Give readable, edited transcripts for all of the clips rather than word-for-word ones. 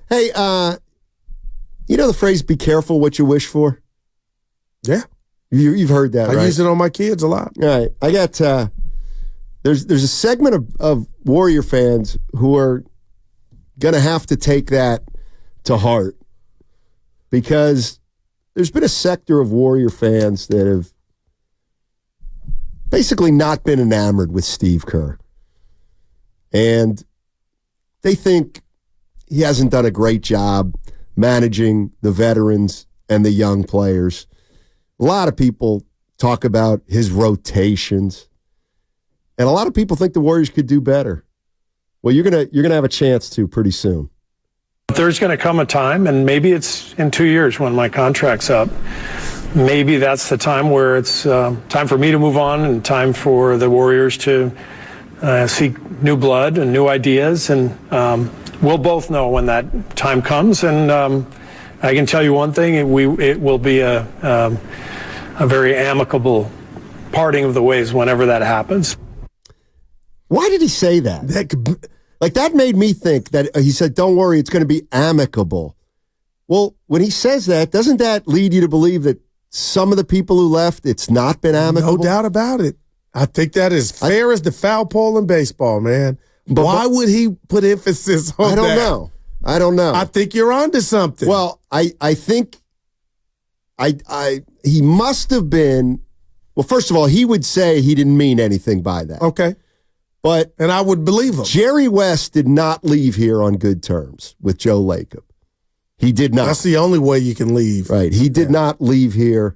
Hey, you know the phrase, be careful what you wish for? Yeah. You've heard that, right? I use it on my kids a lot. All right. I got, there's a segment of Warrior fans who are going to have to take that to heart because there's been a sector of Warrior fans that have basically not been enamored with Steve Kerr. And they think he hasn't done a great job managing the veterans and the young players. A lot of people talk about his rotations. And a lot of people think the Warriors could do better. Well, you're gonna have a chance to pretty soon. There's going to come a time, and maybe it's in 2 years when my contract's up. Maybe that's the time where it's time for me to move on and time for the Warriors to seek new blood and new ideas. And we'll both know when that time comes. And I can tell you one thing, it will be a very amicable parting of the ways whenever that happens. Why did he say that? That made me think that he said, don't worry, it's going to be amicable. Well, when he says that, doesn't that lead you to believe that some of the people who left, it's not been amicable? No doubt about it. I think that is fair as the foul pole in baseball, man. But why would he put emphasis on that? I don't know. I think you're onto something. Well, I think he must have been, well, first of all, he would say he didn't mean anything by that. Okay. And I would believe him. Jerry West did not leave here on good terms with Joe Lacob. He did not. That's the only way you can leave. Right. He did not leave here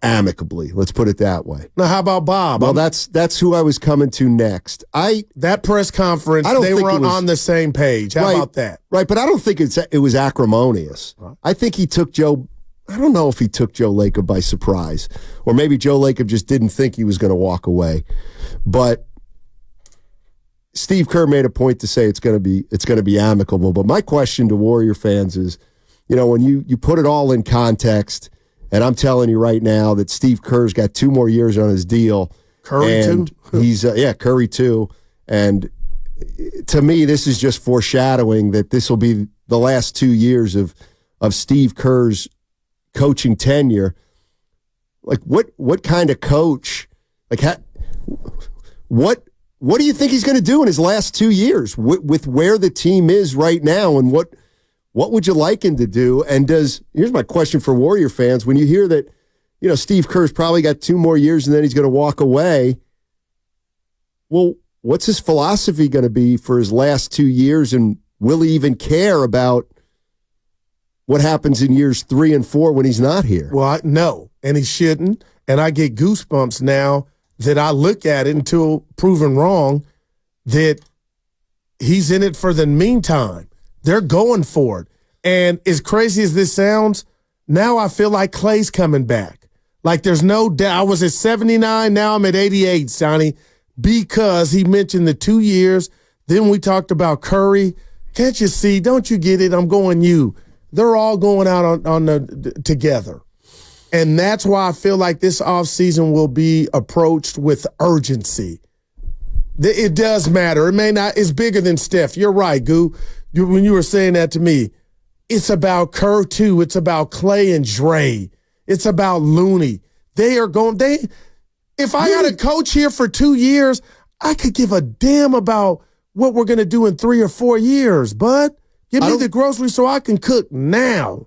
amicably. Let's put it that way. Now, how about Bob? Well, that's who I was coming to next. That press conference, they were on the same page. How about that? Right, but I don't think it was acrimonious. Right. I think he took Joe. I don't know if he took Joe Lacob by surprise, or maybe Joe Lacob just didn't think he was going to walk away. But Steve Kerr made a point to say it's going to be amicable. But my question to Warrior fans is, when you put it all in context, and I'm telling you right now that Steve Kerr's got 2 more years on his deal. Curry too. He's Curry too. And to me, this is just foreshadowing that this will be the last 2 years of Steve Kerr's coaching tenure. Like what kind of coach? What do you think he's going to do in his last 2 years with where the team is right now, and what would you like him to do? And here's my question for Warrior fans: when you hear that, Steve Kerr's probably got 2 more years and then he's going to walk away, well, what's his philosophy going to be for his last 2 years, and will he even care about what happens in years 3 and 4 when he's not here? Well, no, and he shouldn't. And I get goosebumps now that I look at it until proven wrong, that he's in it for the meantime. They're going for it. And as crazy as this sounds, now I feel like Clay's coming back. Like there's no doubt. I was at 79, now I'm at 88, Steiny, because he mentioned the 2 years. Then we talked about Curry. Can't you see? Don't you get it? I'm going you. They're all going out together. And that's why I feel like this offseason will be approached with urgency. It does matter. It may not. It's bigger than Steph. You're right, Goo. When you were saying that to me, it's about Kerr too. It's about Clay and Dre. It's about Looney. They are going. If I had a coach here for 2 years, I could give a damn about what we're going to do in 3 or 4 years. But give me the groceries so I can cook now.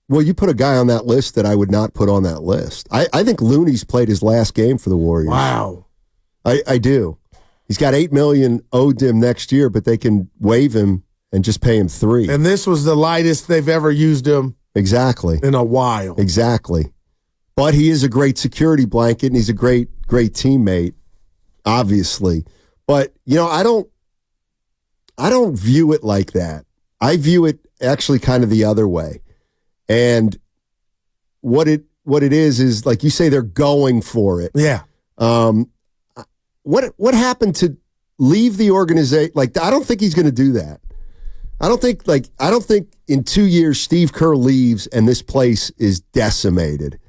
Well, you put a guy on that list that I would not put on that list. I think Looney's played his last game for the Warriors. Wow. I do. He's got $8 million owed him next year, but they can waive him and just pay him $3 million. And this was the lightest they've ever used him. Exactly. In a while. Exactly. But he is a great security blanket, and he's a great teammate, obviously. But, I don't view it like that. I view it actually kind of the other way. And what it is like you say, they're going for it. Yeah. What happened to leave the organization? Like, I don't think he's going to do that. I don't think in 2 years Steve Kerr leaves and this place is decimated.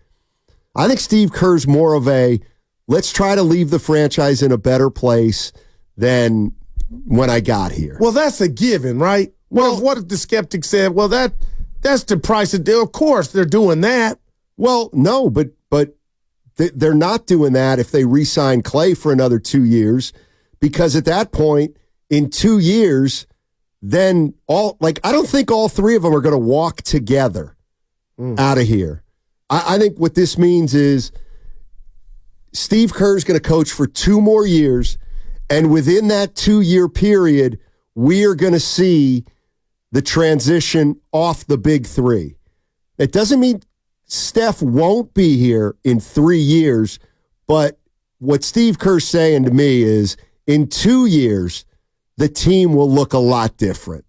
I think Steve Kerr's more of a, let's try to leave the franchise in a better place than when I got here. Well, that's a given, right? What if the skeptic said, well, that's the price of deal? Of course, they're doing that. Well, no, but they're not doing that if they re-sign Clay for another 2 years, because at that point, in 2 years, then I don't think all three of them are going to walk together out of here. I think what this means is Steve Kerr is going to coach for 2 more years, and within that 2-year period, we are going to see the transition off the big three. It doesn't mean Steph won't be here in 3 years, but what Steve Kerr's saying to me is in 2 years, the team will look a lot different.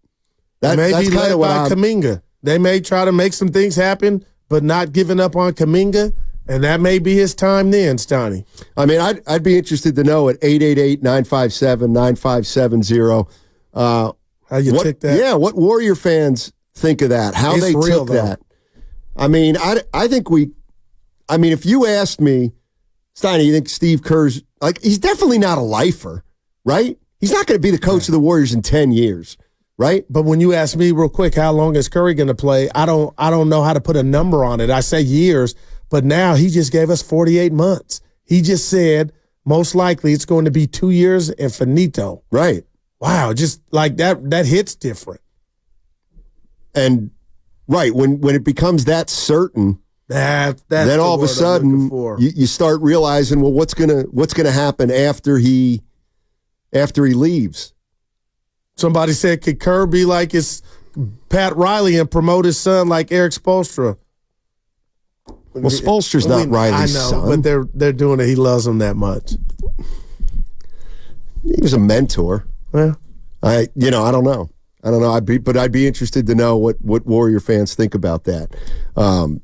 Maybe led by Kuminga. They may try to make some things happen, but not giving up on Kuminga, and that may be his time then, Steiny. I mean, I'd be interested to know at 888-957-9570. How you took that? Yeah, what Warrior fans think of that, how they took that. I mean, I think if you asked me, Steiny, you think Steve Kerr's, he's definitely not a lifer, right? He's not going to be the coach of the Warriors in 10 years, right? But when you ask me real quick, how long is Curry going to play? I don't know how to put a number on it. I say years, but now he just gave us 48 months. He just said most likely it's going to be 2 years and finito. Right. Wow, just like that hits different. And right, when it becomes that certain, that's then all of a sudden you start realizing, well, what's gonna happen after he leaves? Somebody said, could Kerr be like his Pat Riley and promote his son like Eric Spoelstra? Well, Spoelstra's not Riley's son. But they're doing it. He loves him that much. He was a mentor. Yeah. I don't know. I'd be interested to know what Warrior fans think about that, and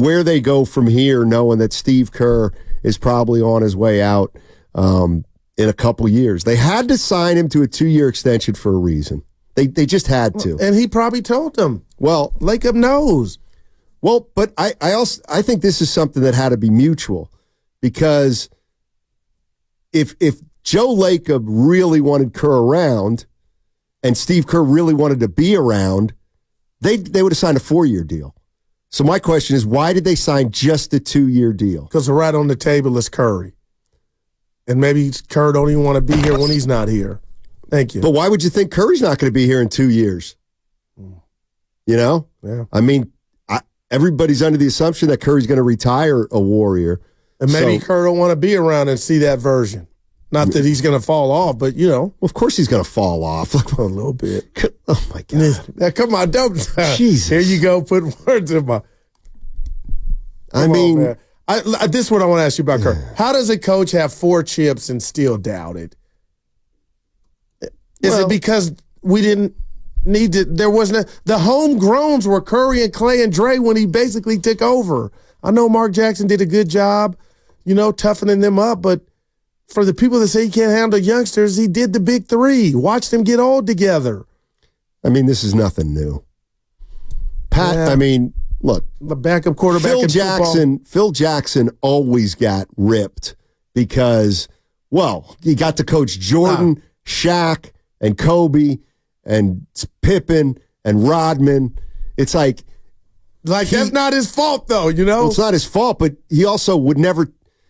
where they go from here, knowing that Steve Kerr is probably on his way out in a couple years. They had to sign him to a 2-year extension for a reason. They just had to, and he probably told them. Well, Lacob knows. Well, but I think this is something that had to be mutual, because if Joe Lacob really wanted Kerr around, and Steve Kerr really wanted to be around, they would have signed a 4-year deal. So my question is, why did they sign just a 2-year deal? Because right on the table is Curry. And maybe Kerr don't even want to be here when he's not here. Thank you. But why would you think Curry's not going to be here in 2 years? You know? Yeah. I mean, everybody's under the assumption that Curry's going to retire a Warrior. And maybe Kerr don't want to be around and see that version. Not that he's going to fall off, but, Well, of course he's going to fall off. A little bit. Oh, my God. Now, come on, don't. Jesus. Here you go, put words in my. This is what I want to ask you about Kerr. How does a coach have 4 chips and still doubt it? Is it because we didn't need to? There wasn't the homegrowns were Curry and Clay and Dre when he basically took over. I know Mark Jackson did a good job, toughening them up, but for the people that say he can't handle youngsters, he did the big 3. Watch them get old together. I mean, this is nothing new. Pat, yeah. Look. The backup quarterback Phil Jackson always got ripped because, he got to coach Jordan, Shaq, and Kobe, and Pippen, and Rodman. It's like that's not his fault, though, Well, it's not his fault, but he also would never...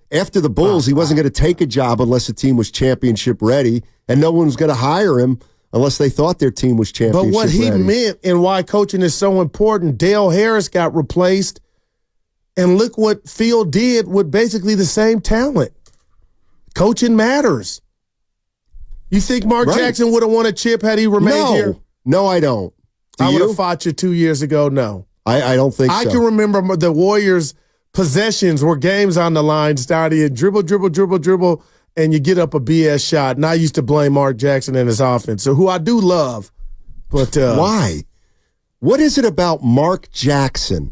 After the Bulls, he wasn't going to take a job unless the team was championship ready, and no one was going to hire him unless they thought their team was championship ready. But what he meant and why coaching is so important, Dale Harris got replaced, and look what Phil did with basically the same talent. Coaching matters. You think Mark Jackson would have won a chip had he remained here? No, I don't. I would have fought you 2 years ago, no. I don't think so. I can remember the Warriors' possessions were games on the line, Steiny, and dribble, and you get up a BS shot. And I used to blame Mark Jackson and his offense, so who I do love. But why? What is it about Mark Jackson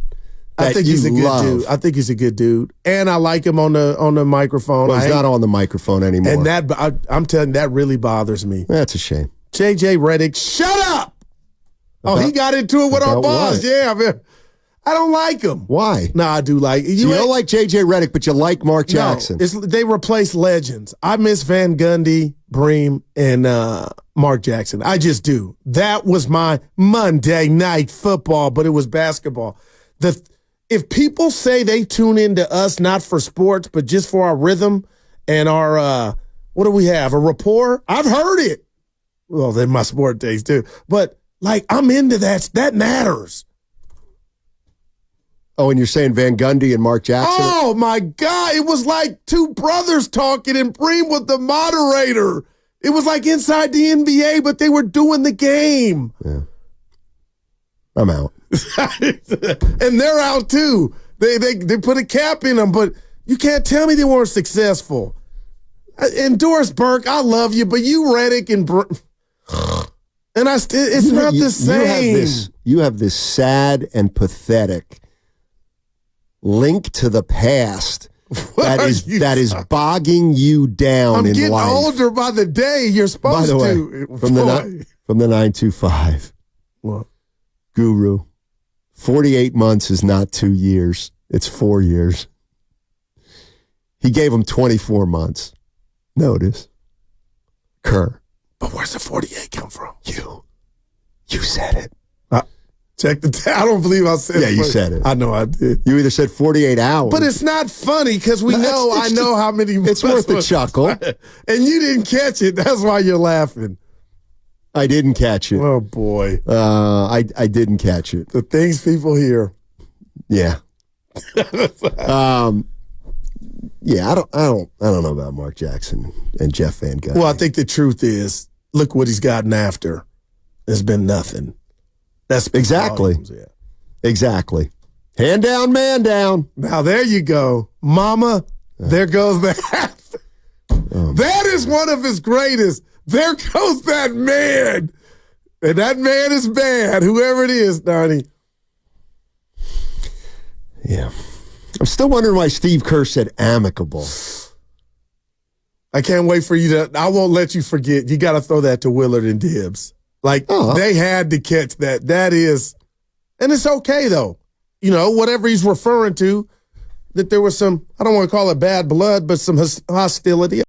that I think he's a good dude. I think he's a good dude, and I like him on the microphone. Well, he's not on the microphone anymore, and I'm telling you, that really bothers me. That's a shame. JJ Redick, shut up! He got into it with our boss. Yeah, I don't like him. Why? No, I do like. You don't like J.J. Redick, but you like Mark Jackson. No, they replace legends. I miss Van Gundy, Bream, and Mark Jackson. I just do. That was my Monday Night Football, but it was basketball. If people say they tune into us not for sports, but just for our rhythm and our, what do we have, a rapport? I've heard it. Well, then my sport days too. But, like, I'm into that. That matters. Oh, and you're saying Van Gundy and Mark Jackson? Oh, my God. It was like two brothers talking and Bream was the moderator. It was like inside the NBA, but they were doing the game. Yeah. I'm out. And they're out, too. They put a cap in them, but you can't tell me they weren't successful. And Doris Burke, I love you, but you Redick and it's not the same. You have this sad and pathetic link to the past that is bogging you down I'm in getting life. older by the day. You're supposed by the to. Way, from the 925. What? Guru. 48 months is not 2 years. It's 4 years. He gave him 24 months. Notice. Kerr. But where's the 48 come from? You said it. Check the I don't believe I said it. Yeah, you said it. I know I did. You either said 48 hours. But it's not funny because I know how many. It's worth a chuckle. And you didn't catch it. That's why you're laughing. I didn't catch it. Oh, boy. I didn't catch it. The things people hear. Yeah. Yeah, I don't know about Mark Jackson and Jeff Van Gundy. Well, I think the truth is, look what he's gotten after. There's been nothing. That's exactly. Volumes, yeah. Exactly. Hand down, man down. Now there you go, Mama. There goes that. That is one of his greatest. There goes that man, and that man is bad. Whoever it is, Donnie. Yeah, I'm still wondering why Steve Kerr said amicable. I can't wait for you to. I won't let you forget. You got to throw that to Willard and Dibbs. Like, they had to catch that. That is, and it's okay, though. You know, whatever he's referring to, that there was some, I don't want to call it bad blood, but some hostility.